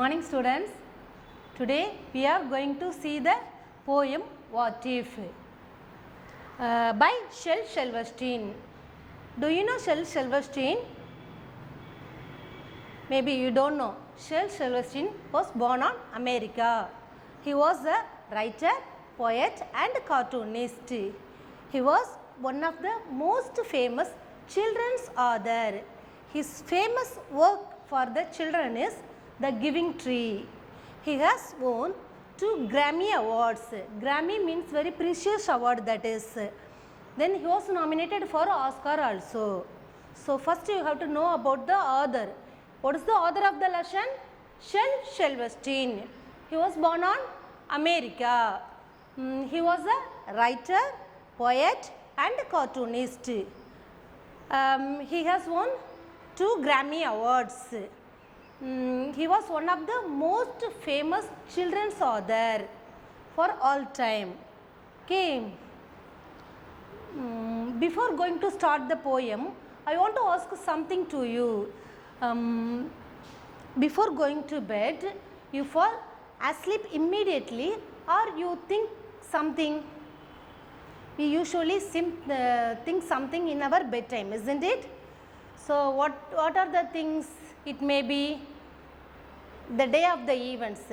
morning students. Today we are going to see the poem What If by Shel Silverstein. Do you know Shel Silverstein? Maybe you don't know. Shel Silverstein was born on America. He was a writer, poet and cartoonist. He was one of the most famous children's author. His famous work for the children is The Giving Tree. He has won 2 Grammy Awards. Grammy means very precious award, that is. Then he was nominated for Oscar also. So first you have to know about the author. What is the author of the lesson? Shel Silverstein. He was born on America. He was a writer, poet and cartoonist. He has won 2 Grammy Awards. He was one of the most famous children's author for all time. Okay. Before going to start the poem, I want to ask something to you. Before going to bed, you fall asleep immediately or you think something? We usually think something in our bedtime, isn't it? So what are the things? It may be the day of the events,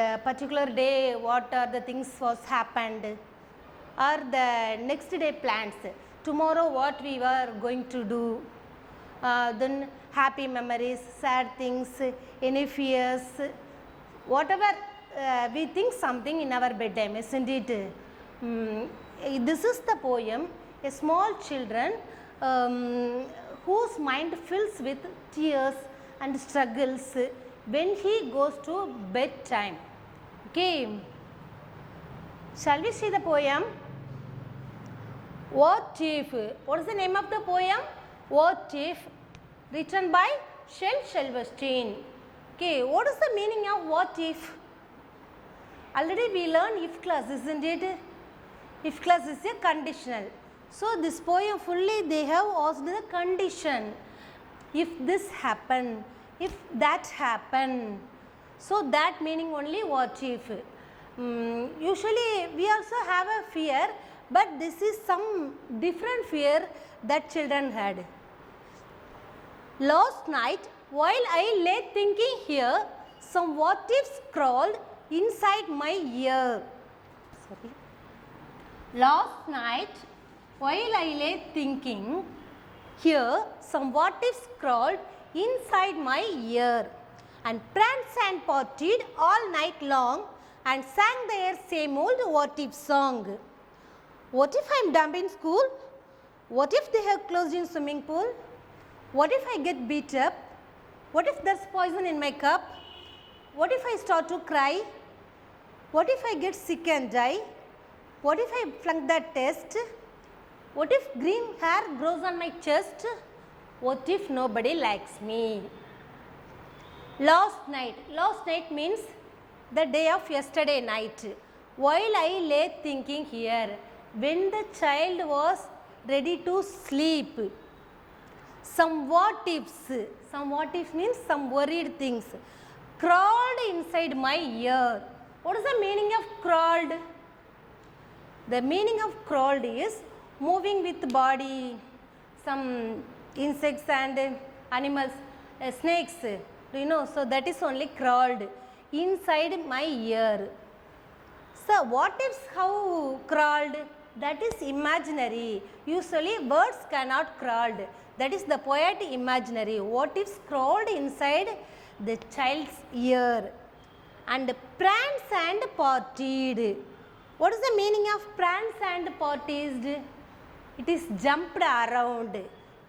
the particular day what are the things was happened, or the next day plans, tomorrow what we were going to do, then happy memories, sad things, any fears, whatever we think something in our bedtime, isn't it? This is the poem, a small children whose mind fills with tears and struggles when he goes to bedtime. Okay. Shall we see the poem? What If? What is the name of the poem? What If? Written by Shel Silverstein. Okay. What is the meaning of what if? Already we learned if clause, isn't it? If clause is a conditional. So this poem fully they have asked the condition. If this happen, if that happen. So that meaning only what if. Usually we also have a fear, but this is some different fear that children had. Last night while I lay thinking here, some what ifs crawled inside my ear. Sorry. Last night while I lay thinking, here some what ifs crawled inside my ear and pranced and partied all night long and sang their same old what if song. What if I am dumb in school? What if they have closed in swimming pool? What if I get beat up? What if there's poison in my cup? What if I start to cry? What if I get sick and die? What if I flunk that test? What if green hair grows on my chest? What if nobody likes me? Last night means the day of yesterday night. While I lay thinking here, when the child was ready to sleep, some what ifs means some worried things, crawled inside my ear. What is the meaning of crawled? The meaning of crawled is moving with body, some insects and animals, snakes, do you know? So that is only crawled inside my ear. So what ifs how crawled? That is imaginary. Usually words cannot crawled. That is the poet imaginary. What ifs crawled inside the child's ear and pranced and partied. What is the meaning of pranced and partied? It is jumped around.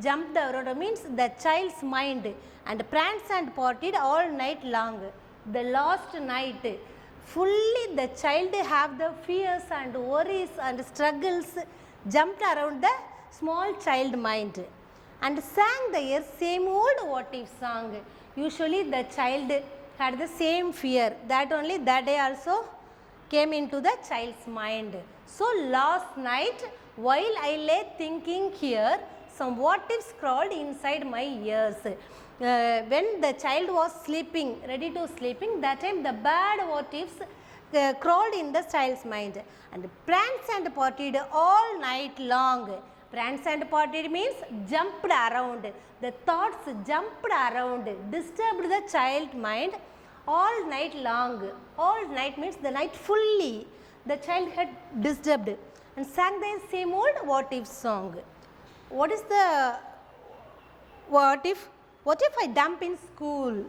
Jumped around means the child's mind and pranced and partied all night long. The last night, fully the child have the fears and worries and struggles jumped around the small child mind and sang their same old what if song. Usually the child had the same fear, that only that day also came into the child's mind. So last night while I lay thinking here, some what ifs crawled inside my ears. when the child was sleeping, ready to sleeping, that time the bad what ifs crawled in the child's mind and pranced and potted all night long. Pranced and potted means jumped around. The thoughts jumped around, disturbed the child's mind all night long. All night means the night fully. The child had disturbed and sang the same old what if song. What is the what if? What if I dump in school?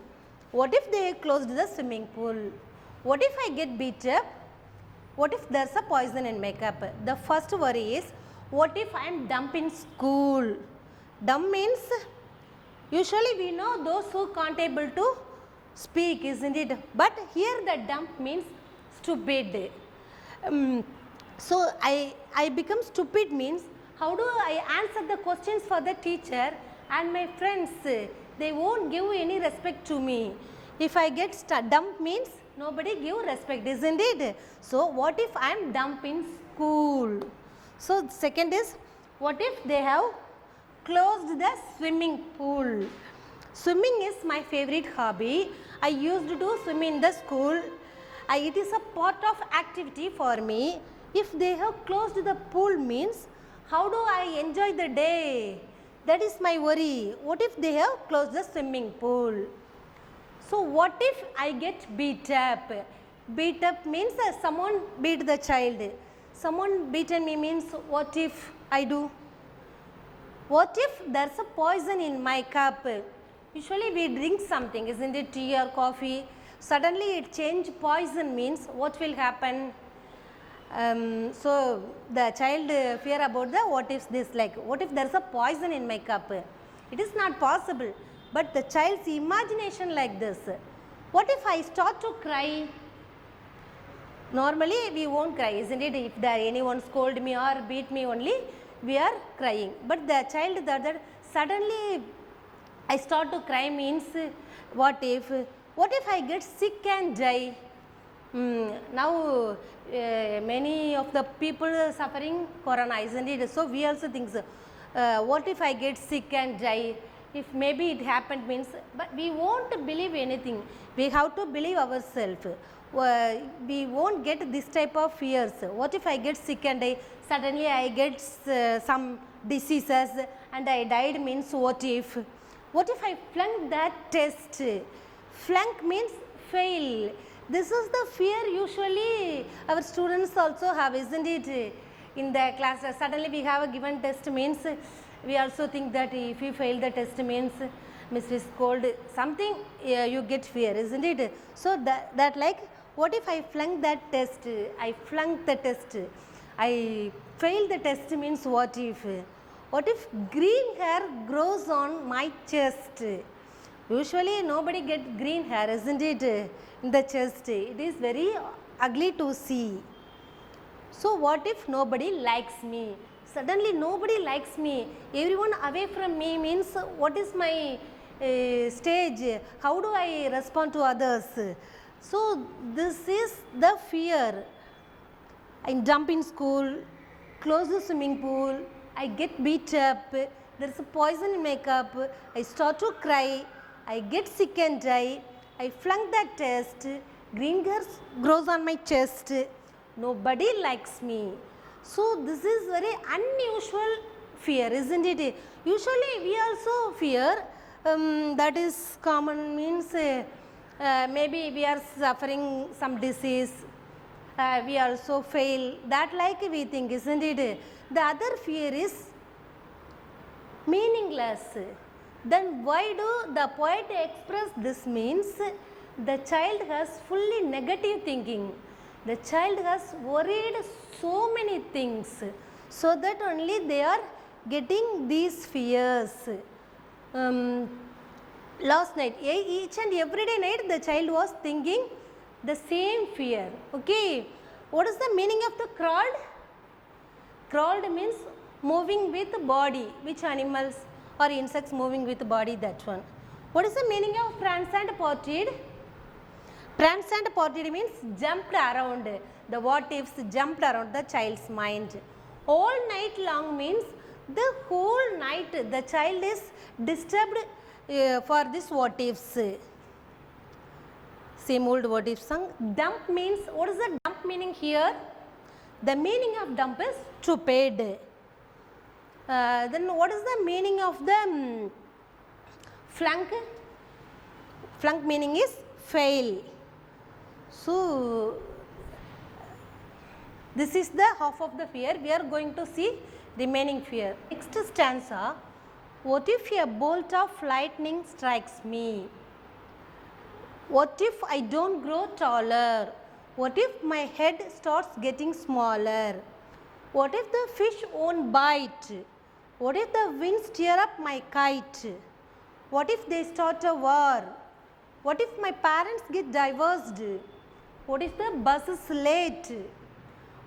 What if they closed the swimming pool? What if I get beat up? What if there's a poison in makeup? The first worry is, what if I am dump in school? Dumb means, usually we know those who can't able to speak, isn't it? But here the dump means stupid. So I become stupid means, how do I answer the questions for the teacher and my friends? They won't give any respect to me. If I get dump means nobody give respect, isn't it? So what if I am dump in school? So second is, what if they have closed the swimming pool? Swimming is my favorite hobby. I used to swim in the school. It is a part of activity for me. If they have closed the pool means, how do I enjoy the day? That is my worry. What if they have closed the swimming pool? So what if I get beat up? Beat up means someone beat the child. Someone beaten me means, what if I do? What if there's a poison in my cup? Usually we drink something, isn't it, tea or coffee? Suddenly it change poison means what will happen? So the child fear about the what if this, like what if there is a poison in my cup? It is not possible, but the child's imagination like this. What if I start to cry? Normally we won't cry, isn't it? If anyone scold me or beat me only, we are crying. But the child that suddenly I start to cry means, what if I get sick and die? Now many of the people suffering corona, isn't it? So we also think so. What if I get sick and die? If maybe it happened means, but we won't believe anything. We have to believe ourselves. We won't get this type of fears. What if I get sick and die? Suddenly I get some diseases and I died means, what if? What if I flunk that test? Flunk means fail. This is the fear usually our students also have, isn't it? In the class, suddenly we have a given test means, we also think that if you fail the test means Miss is scold something, you get fear, isn't it? So that like, what if I flunk that test? I flunked the test. I failed the test means, what if? What if green hair grows on my chest? Usually nobody gets green hair, isn't it, in the chest? It is very ugly to see. So what if nobody likes me? Suddenly nobody likes me. Everyone away from me means, what is my stage? How do I respond to others? So this is the fear. I jump in school, close the swimming pool, I get beat up, there is a poison in my cup, I start to cry, I get sick and die, I flunk that test, green hair grows on my chest, nobody likes me. So this is very unusual fear, isn't it? Usually we also fear, that is common means maybe we are suffering some disease, we also fail, that like we think, isn't it? The other fear is meaningless. Then why do the poet express this means? The child has fully negative thinking. The child has worried so many things, so that only they are getting these fears. Last night, each and every day night, the child was thinking the same fear. Okay, what is the meaning of the crawled? Crawled means moving with body. Which animals or insects moving with body? That one. What is the meaning of pranced and potted? Pranced and potted means jumped around. The what ifs jumped around the child's mind. All night long means the whole night the child is disturbed for this what ifs. Same old what if song. Dump means, what is the dump meaning here? The meaning of dump is stupid. Then what is the meaning of the flunk? Flunk meaning is fail. So this is the half of the fear. We are going to see remaining fear. Next stanza. What if a bolt of lightning strikes me? What if I don't grow taller? What if my head starts getting smaller? What if the fish won't bite? What if the winds tear up my kite? What if they start a war? What if my parents get divorced? What if the bus is late?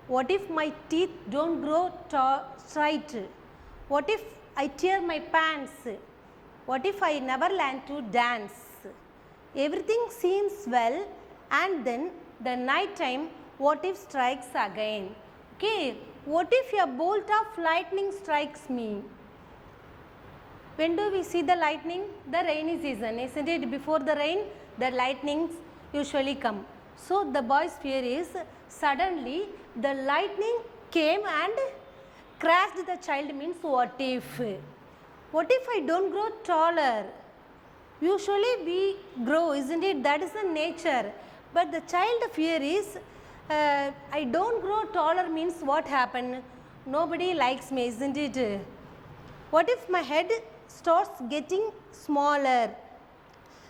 What if my teeth don't grow straight? What if I tear my pants? What if I never learn to dance? Everything seems well, and then the night time what if strikes again. Okay, what if a bolt of lightning strikes me? When do we see the lightning? The rainy season, isn't it? Before the rain, the lightnings usually come. So the boy's fear is suddenly the lightning came and crashed the child, means what if? What if I don't grow taller? Usually we grow, isn't it? That is the nature. But the child fear is, I don't grow taller means what happened? Nobody likes me, isn't it? What if my head starts getting smaller?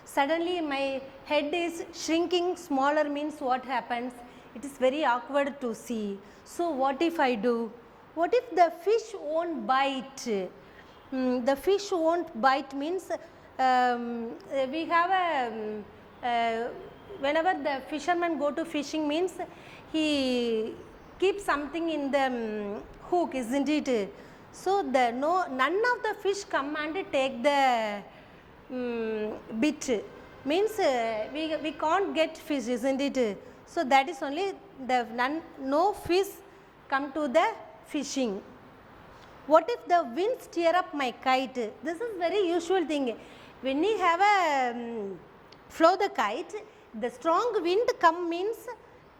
Suddenly my head is shrinking smaller means what happens? It is very awkward to see. So what if I do? What if the fish won't bite? The fish won't bite means we have a whenever the fisherman go to fishing means he keeps something in the hook, isn't it? So the none of the fish come and take the bit, means we can't get fish, isn't it? So that is only the no fish come to the fishing. What if the winds tear up my kite? This is very usual thing. When we have a flow the kite, the strong wind come means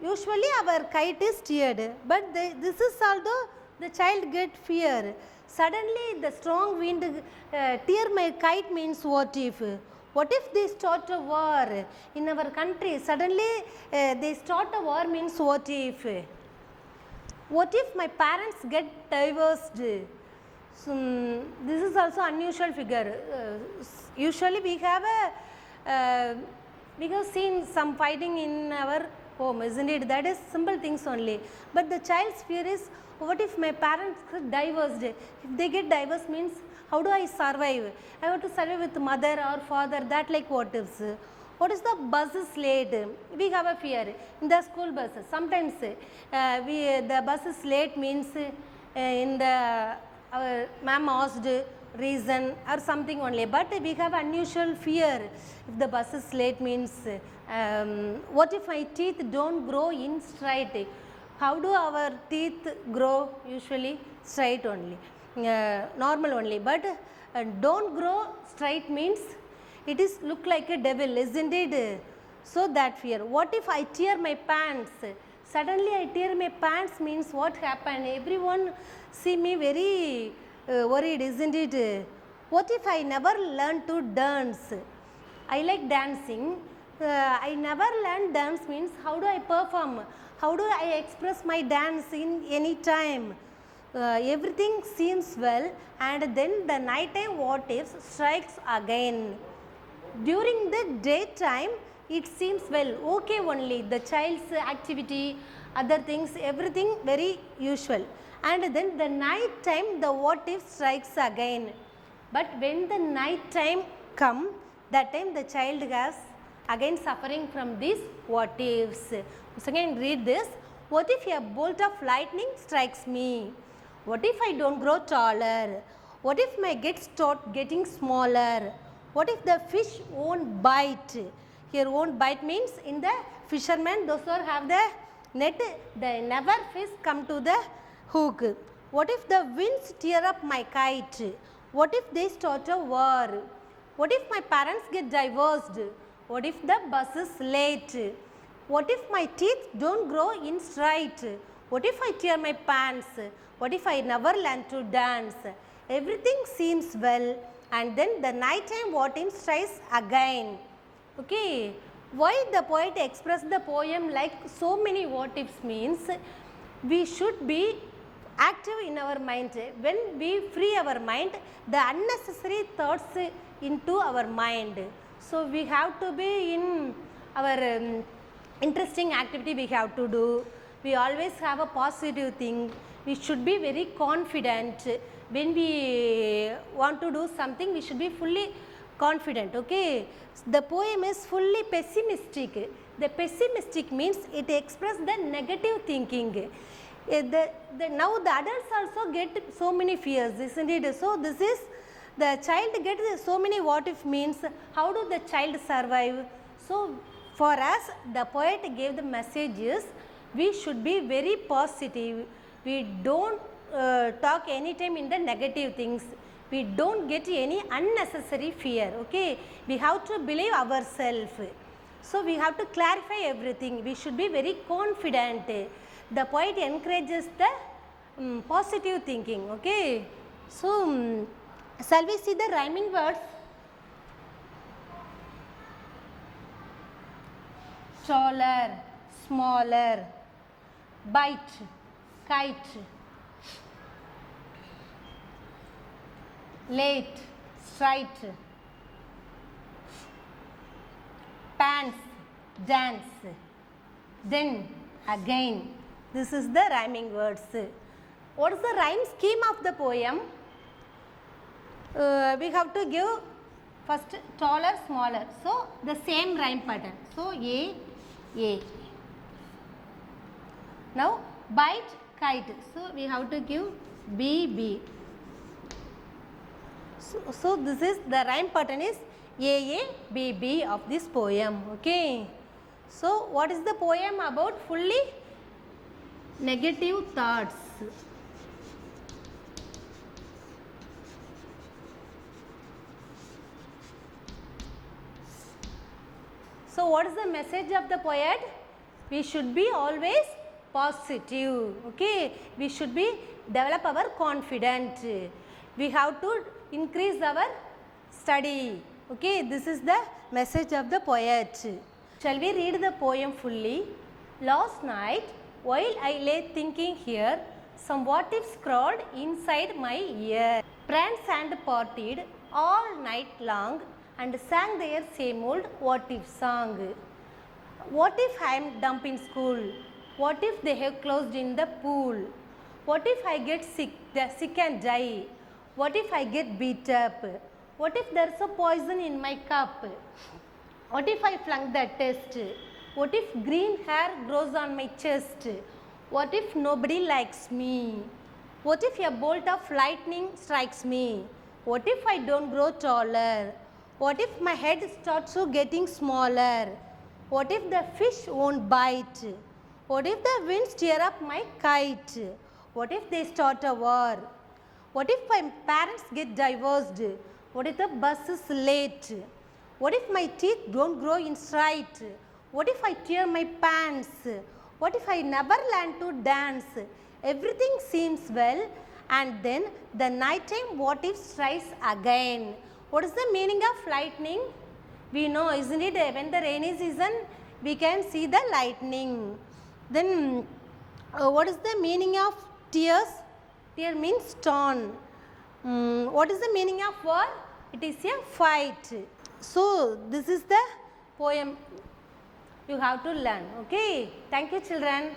usually our kite is teared. But this is although the child get fear. Suddenly the strong wind tear my kite means what if? What if they start a war in our country? Suddenly they start a war means what if? What if my parents get divorced? So, this is also unusual figure. Usually we have we have seen some fighting in our home, isn't it? That is simple things only. But the child's fear is, what if my parents get divorced? If they get divorced means, how do I survive? I have to survive with mother or father, that like what ifs. What is the bus is late? We have a fear in the school buses. Sometimes the bus is late means in the ma'am asked reason or something only. But we have unusual fear. If the bus is late means what if my teeth don't grow in straight? How do our teeth grow? Usually straight only, normal only. But don't grow straight means it is look like a devil, isn't it? So that fear. What if I tear my pants? Suddenly I tear my pants means what happened? Everyone see me very worried, isn't it? What if I never learn to dance? I like dancing. I never learned dance means how do I perform? How do I express my dance in any time? Everything seems well, and then the night time what if strikes again. During the daytime it seems well, okay only, the child's activity, other things, everything very usual. And then the night time the what if strikes again. But when the night time come, that time the child has again suffering from these what ifs. Once again read this. What if a bolt of lightning strikes me? What if I don't grow taller? What if my head start getting smaller? What if the fish won't bite? Here won't bite means in the fishermen, those who have the net, they never fish come to the hook. What if the winds tear up my kite? What if they start a war? What if my parents get divorced? What if the bus is late? What if my teeth don't grow in straight? What if I tear my pants? What if I never learn to dance? Everything seems well, and then the night time what if tries again. Okay, why the poet expressed the poem like so many what ifs means we should be active in our mind. When we free our mind, the unnecessary thoughts into our mind. So we have to be in our interesting activity we have to do. We always have a positive thing. We should be very confident. When we want to do something, we should be fully confident. Okay, the poem is fully pessimistic. The pessimistic means it expresses the negative thinking. Now the adults also get so many fears, isn't it? So this is the child gets so many what if means. How do the child survive? So for us, the poet gave the messages. We should be very positive. We don't talk anytime in the negative things. We don't get any unnecessary fear. Okay, we have to believe ourselves. So we have to clarify everything. We should be very confident. The poet encourages the positive thinking. Okay, so shall we see the rhyming words? Taller, smaller, bite, kite, late, straight, pants, dance, then, again. This is the rhyming words. What is the rhyme scheme of the poem? We have to give first taller, smaller. So the same rhyme pattern. So A. Now bite, kite. So we have to give B. So this is the rhyme pattern is A, B of this poem. Okay. So what is the poem about? Fully negative thoughts. So what is the message of the poet? We should be always positive. Okay, we should be develop our confidence. We have to increase our study. Okay, this is the message of the poet. Shall we read the poem fully? Last night, while I lay thinking here, some what ifs crawled inside my ear. Friends and partied all night long and sang their same old what if song. What if I am dumped in school? What if they have closed in the pool? What if I get sick and die? What if I get beat up? What if there is a poison in my cup? What if I flunk the test? What if green hair grows on my chest? What if nobody likes me? What if a bolt of lightning strikes me? What if I don't grow taller? What if my head starts to getting smaller? What if the fish won't bite? What if the winds tear up my kite? What if they start a war? What if my parents get divorced? What if the bus is late? What if my teeth don't grow in straight? What if I tear my pants? What if I never learn to dance? Everything seems well, and then the night time what if strikes again? What is the meaning of lightning? We know, isn't it? When the rainy season, we can see the lightning. Then what is the meaning of tears? Tear means stone. What is the meaning of war? It is a fight. So this is the poem you have to learn. Okay. Thank you, children.